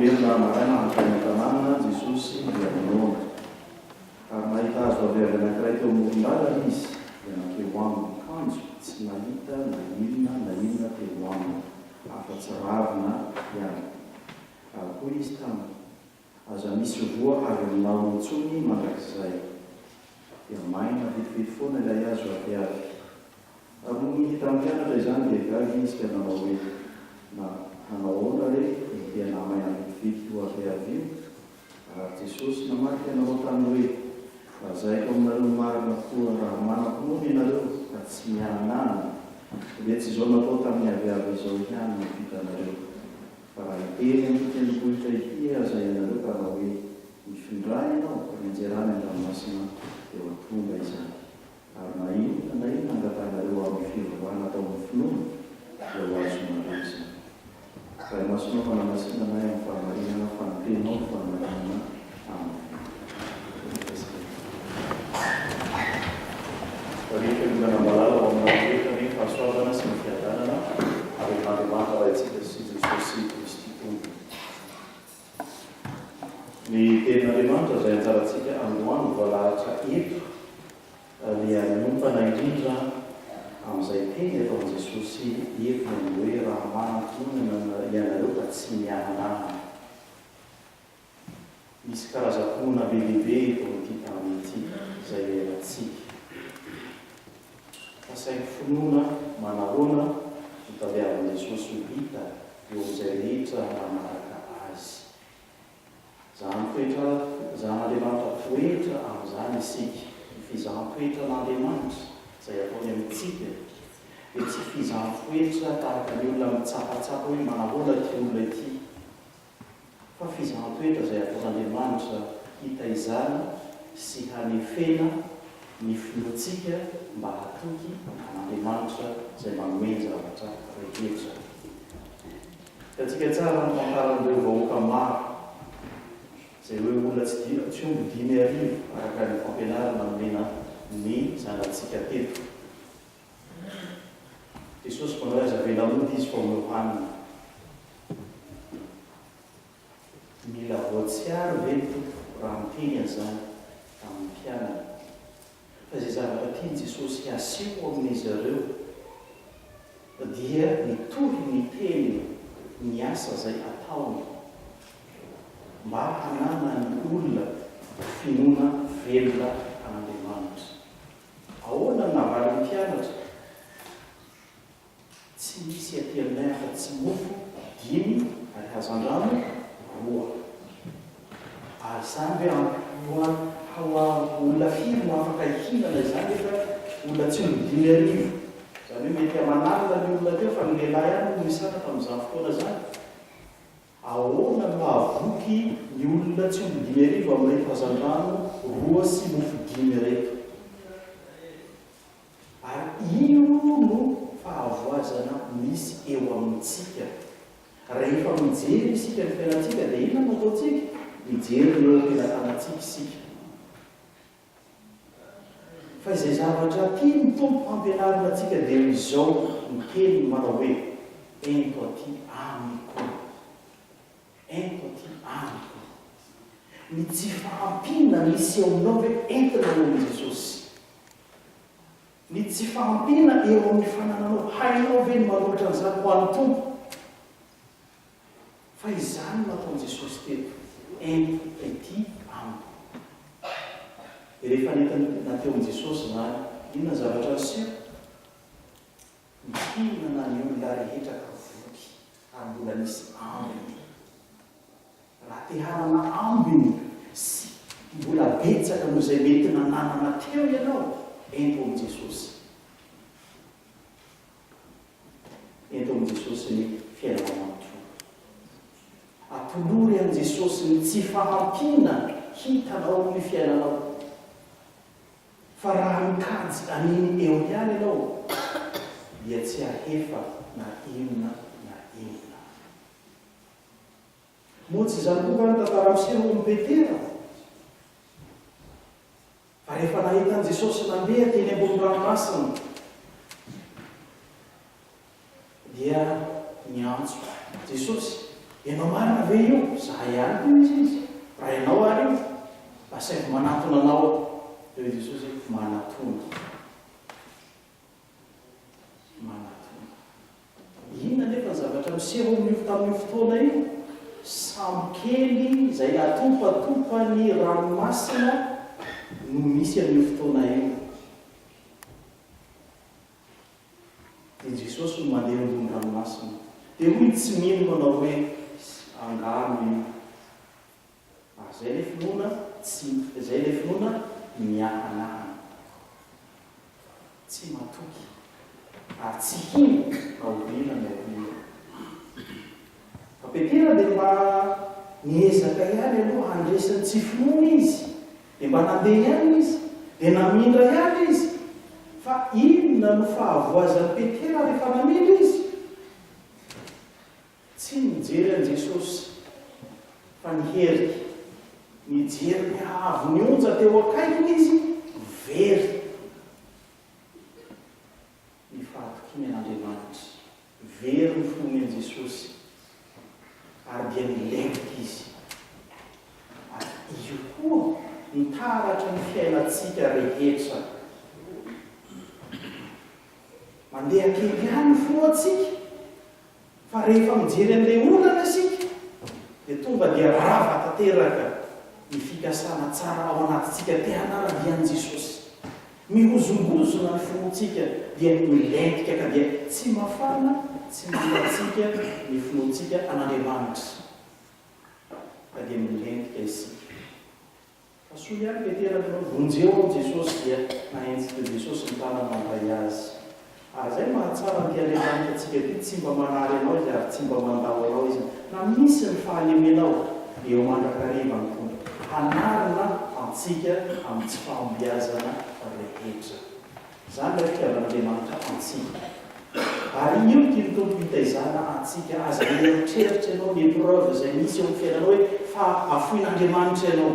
Velona maraina antany tanàna Jesosy dia minoana ary nahita azo avy avy anankiray teo amoron-dalana izy dia nakeo aminy kanjo tsy nahita na inona teo aminy afa-tsy ravina ihany ary koa izy taminy aza misy voa avy aminao intsony mandrakizay dia maina vetivety foana ilay azo avy avy ary no nihita amin'ny mpianatra izany dia gaga izy ka nanao hoe na hanao ahoana re dia namaina vetivety io avy avy io ary Jesosy namaky anao tany hoe azaiko aminareo marina koa raha manam-pinoana ianareo ka tsy mihanana dia tsy izao natao tamin'ny avy avy izao ihany no vitanareo fa raha iteny amin'ny tendrombohitra ity aza ianareo ka raha hoe mifindray ianao ka mianjerana an-dranomasina dia atonga izany ary na inona angatanareo amin'ny fivoahana atao amin'ny finoana dia ho azo maresa raha masonao fanamasinana amin'ny fahamarinana fanotenao fahamarinana aminy rehefa ilana malala ao aminao rehetra ny fahasoavana sy ny fiadanana ary n'Andriamanitra rahaitsika sy Jesosy Kristy tompony. Ny tenin'Andriamanitra izay anjarantsika androany voalahatra eto dia miompana indrindra amin'izay teny eto amin'i Jesosy eto ny hoe raha manam-ponina ianareo ka tsy mihanana. Misy karazam-ponina be lehibe eto amin'ity tany ity izay erantsika. Saingy finoana manahoana notavy Jesosy ho hita eo amin'izay rehetra manaraka azy. Zaham-toetra toetra amin'izany isika. Fizaham-toetra n'Andriamanitra izay ataony amintsika dia tsy fizaham-toetra tahaka ny olona mitsapatsapa hoe manahoana ity olona ity, fa fizaham-toetra izay ataon'Andriamanitra hita izany sy hanefena ny finoantsika mba hatoky an'Andriamanitra izay manome zavatra rehetra. Ka tsika tsara ny famparan'ireo vahoaka maro izay hoe olona tsy omby 5,000 araka ny fampianarana nomena ny zanantsika teto. Jesosy manaza velamody izy faomeo hanina. Mila voatsiary ve ny tompo raha miteny an'izany amin'ny mpianana. Fa izay zavatra tiany Jesosy aseho amin'izy ireo dia nitohy ny teny ny asa izay ataony mba hanana ny olona finoana velona an'Andriamanitra. Ahoana ny navaly ny mpianatra? Tsy misy aty aminay afa-tsy mofo 5 ary hazan-drano 2. Azany hoe olona 5 no afaka ihinana izany efa olona tsy omby 5,000. Izany hoe mety amanarina ny olona teo fa ny lehilahy ihany no misana tamin'izany fotoana zany. Ahoana no ahavoky ny olona tsy omby 5,000 amin'ireo hazan-drano 2 sy mofo 5 reto? Ary io no fahavoazana misy eo amintsika. Rehefa mijery isika ny fiainantsika dia inona no ataontsika? Mijery eo am-pilatanantsika isika. Fa izay zavatra tiany ny tompo hampianarina antsika dia izao miteny manao hoe ento aty amiko. Ento aty amiko. Ny tsy fahampiana misy eo aminao hoe entina eo amin'i Jesosy. Ny tsy fahampiana eo amin'ny fanananao, hainao ve ny manolotra an'izany ho an'ny tompo? Fa izany nataon'i Jesosy teto, ento aty amiko. Rehefa nateo amin'i Jesosy zany, inona zavatra aseho? Mihinana ny olona rehetra ka voky ary mbola nisy ambiny. Raha te hanana ambiny sy mbola betsaka noho izay mety nananana teo ianao, ento amin'i Jesosy. Ento amin'i Jesosy ny fiainana manontolo. Atolory amin'i Jesosy ny tsy fahampiana hitanao amin'ny fiainanao. Fa raha mikajy aniny eo ihany ianao, dia tsy ahefa na inona na inona. Moa tsy izany koa ny tantara miseho amin'ny Petera. Fa rehefa nahitan'i Jesosy nandeha teny ambony ranomasina, dia niantso Jesosy, ianao marina ve io? Zaho ihany koa izy. Raha ianao ary io, asaiko manatona anao. Dia Jesosy manatona. Manatona. Inona nefa zavatra miseho tamin'io fotoana io? Sambo kely izay atompatompany ranomasina no misy amin'io fotoana io. Dia Jesosy no mandeha ambony ranomasina. Dia hoy tsy mino manao hoe angano io. Izay le finoana, izay le finoana miahanahana. Tsy matoky. Ary tsy hino na olona na olona. Fa Petera dia mba niezaka ihany aloha handresiny tsy finoana izy. Dia mba nandeha ihany izy. Dia namindra ihany izy. Fa inona no fahavoazan'i Petera rehefa namindra izy? Tsy mijery an'i Jesosy, fa niherika. Mijery ny haavo ny onja teo akaikiny izy, very. Ny fahatokiny an'Andriamanitra, very ny fonony an'i Jesosy, ary dia milentika izy. Ary io koa nitaratra ny fiainantsika rehetra. Mandeha kely ihany foantsika, fa rehefa mijery an'ilay olana isika, dia tonga dia rava tanteraka ny fikasana tsara ao anatintsika te hanarana an'i Jesosy. Mihozongozona ny finoantsika dia milentika ka dia tsy mafana, tsy milantsika ny finoantsika an'Andriamanitra. Ka dia milentika isika. Fa soa ihany Petera vonjeo amin'i Jesosy dia nahentsika Jesosy ny tanany mandray azy. Izay mahatsara ny Andriamanitra antsika ty, tsy mba manary anao izy ary tsy mba mandao anao izy. Na misy ny fahalemenao, dia eo mandrakariva ny tompo. Hanarina antsika amin'ny tsy fahombiazana rehetra. Izany ilay fitiavan'Andriamanitra antsika. Ary io ty tompo hitaizana antsika aza mieritreritra ianao ny preuve izay misy eo amin'ny fiainanao hoe fa afoin'Andriamanitra ianao.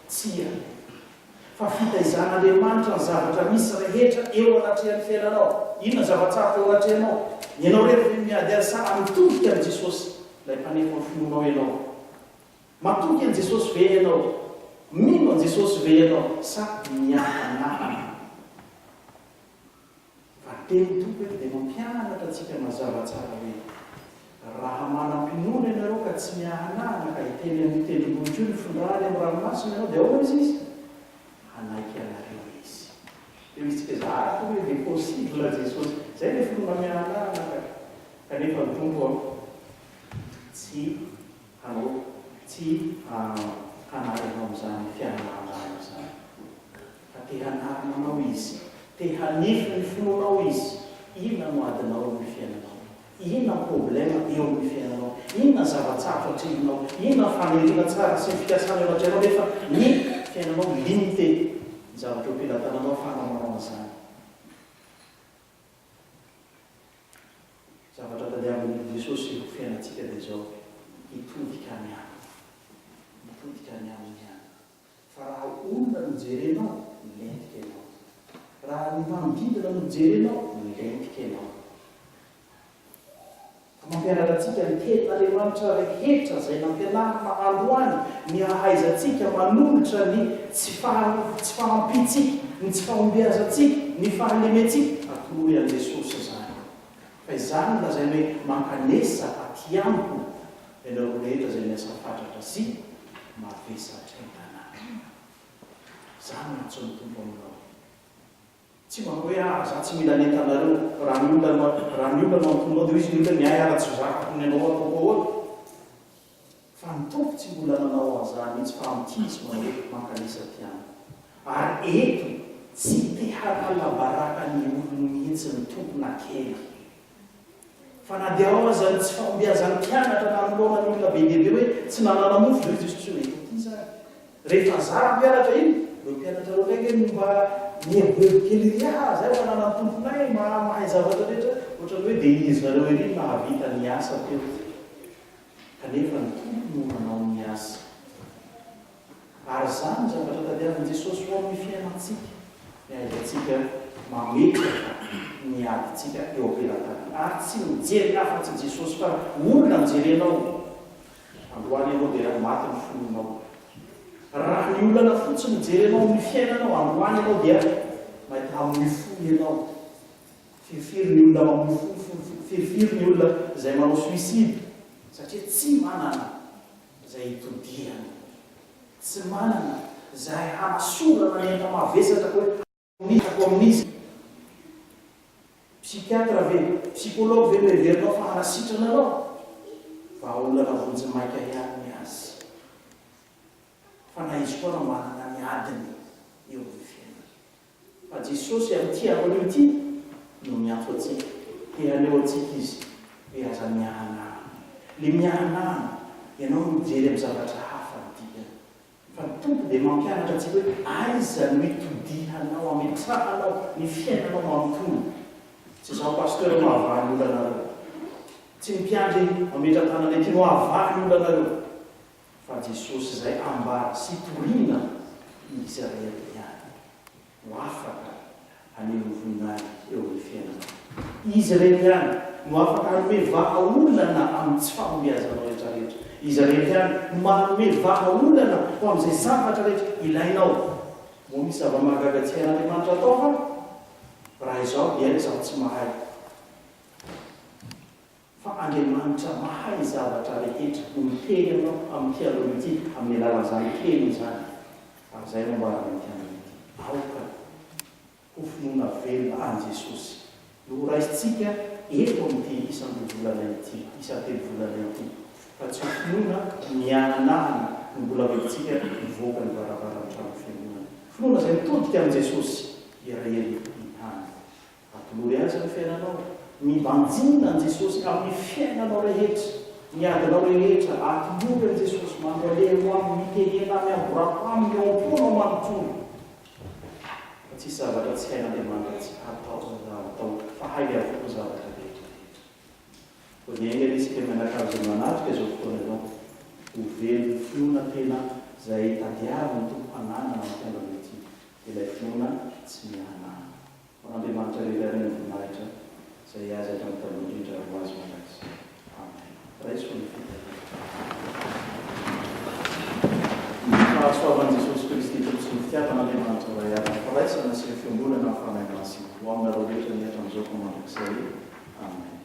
Tsia. Fa fitaizan'Andriamanitra ny zavatra misy rehetra eo anatrehan'ny fiainanao. Inona ny zava-tsarotra eo anatrehanao? Ianao rehetra miady asa mitodika amin'i Jesosy, ilay mpanefa ny finoanao ianao. Matoky an'i Jesosy ve ianao? Mino an'i Jesosy ve ianao? Sa miahanahana? Teny tompo hoe dia mampianatra antsika mazava tsara hoe raha manam-pinoana ianareo ka tsy miahanahana ka hiteny amin'ny tendrombohitra io ny fondrany amin'ny ranomasina ianao dia ahoana izy? Hanaiky anareo izy. Dia misy tsika zara hoe dia possible Jesosy. Izay ilay finoana miahanahana kanefa ny tompo tsy hanao tsy hanarana amin'izany fianarana izany. Fa te hanarananao izy. Te hanify ny finoanao izy. Inona no adinao amin'ny fiainanao? Inona ny problema eo amin'ny fiainanao? Inona ny zava-tsarotra atrehinao? Inona ny faniriana tsara sy ny fikasana eo anatrehanao nefa ny fiainanao limité. Ny zavatra eo am-pelatananao fanamanao izany. Zavatra tadiavin'i Jesosy io fiainantsika dia izao hitodika ny any. Hitodika ny amin'ny any. Fa raha olona no jerenao, lentika ianao. Raha ny manodidina no jerenao, lentika ianao. Mampianatra antsika ny tenin'Andriamanitra rehetra izay nampianarina androany, ny ahaizantsika manolotra ny tsy fahampitsika, ny tsy fahombiazantsika, ny fahalementsika atoloy an'i Jesosy izany. Fa izany lazainy hoe mankanesa aty amiko ianareo rehetra izay miasa fatratra sy mavesatra an-tanàna. Izany no antsoin'ny tompo aminao. Tsy manao hoe za tsy mila nentanareo raha ny olona mantonao dia izy ny olona miay ara-tsy zakako ny ianao ataoko ahoana. Fa ny tompo tsy mbola nanao an'izany mihitsy fa amin'ity manao hoe mankanesa aty amiko. Ary eto tsy te hanalabaraka ny olony mihitsy ny tompona kely. Fa na dia ao aza ny tsy fahombiazan'ny mpianatra nanoloana ny olona be dehibe hoe tsy nanana mofo dia Jesosy hoe ity zany. Rehefa zara mpianatra iny, ireo mpianatra reo ndraiky mba mihebolokely ry zay ho anana ny tomponay mahay zavatra rehetra ohatrany hoe dia izy nareo ery mahavita ny asa teo. Kanefa ny tompo no manao ny asa. Ary izany zavatra tadiavin'i Jesosy ho amin'ny fiainantsika. Mihaizantsika mametraka ny adintsika eo am-pelatanana. Ary tsy mijery afa-tsy Jesosy fa olona mijerenao. Androany ianao dia maty ny fononao. Raha ny olana fotsiny mijerenao amin'ny fiainanao, androany ianao dia mahita amin'ny fo ianao. Firifiry ny olona amin'ny fo, firifiry ny olona izay manao suicide. Satria tsy manana izay hitodiany. Tsy manana izay hanasorana ny enta mavesatra hoe nisako amin'izy. Psikiatra ve, psikology ve miverinao fa hanasitrana anao. Fa olona vonjy maika ihany azy. Fa na izy koa manana ny adiny eo amin'ny fiainana. Fa Jesosy amin'ity anao ity no miantso antsika. Te haneo antsika izy hoe aza miahanana. Le miahanana ianao mijery amin'ny zavatra hafa ny dikany. Fa ny tompo dia mampianatra antsika hoe aiza no hitodihanao, ametrahanao ny fiainanao manontolo. Tsy izao pasteur mahavany olona anareo. Tsy mpiandry ametra-tanana ety no havany olona anareo. Fa Jesosy izay ambara sy toriana izy rehetra ihany. No afaka haneho voninahitra eo amin'ny fiainana. Izy rehetra ihany no afaka hanome vahaolana amin'ny tsy fahombiazana rehetrarehetra. Izy rehetra ihany no manome vahaolana ho amin'izay zavatra rehetra ilainao. Moa misy zava-mahagaga tsy hain'Andriamanitra atao fa raha izao dia izaho tsy mahay. Fa Andriamanitra mahay zavatra rehetra no miteny ianao amin'ny fiainana ity amin'ny alalan'izany teny izany. Ary izay no ambarana ny fiainana ity. Aoka ho finoana velona an'i Jesosy. No raisintsika eto amin'ity isan-telo volana ity, isan-telo volana ity. Fa tsy ho finoana mianahana no mbola vetintsika mivoaka ny varavara ny trano fiangonana. Finoana izay mitodika amin'i Jesosy iraely hany. Atolory azy ny fiainanao. Mibanjina an'i Jesosy amin'ny fiainanao rehetra. Miadinao rehetra atombory an Jesosy mamboaleho amin'ny mitenena miavorako aminy eo am-pona ao manontsono. Fa tsisy zavatra tsy hain'Andriamanitra tsy atao fa hay avokoa zavatra rehetrarehetra. Ko ny aingana isika mianakavy manatrika izao fotoana izao ho velo finoana tena izay tadiaviny ny tompo hananana amin'ny fiangonana ity. Ilay finoana tsy mianana. Fa Andriamanitra rehetrarehetra voninahitra izay azy hatramin'ny taloha indrindra ho azy malagasy. Amen. Raiso ny fahasoavan'i Jesosy Kristy tompoko sy ny fitiavan'Andriamanitra iray avy faraisana sy ny fiangonana amin'ny fanahy masina ho aminareo rehetra ny hatramin'izao mandrakizay. Amen.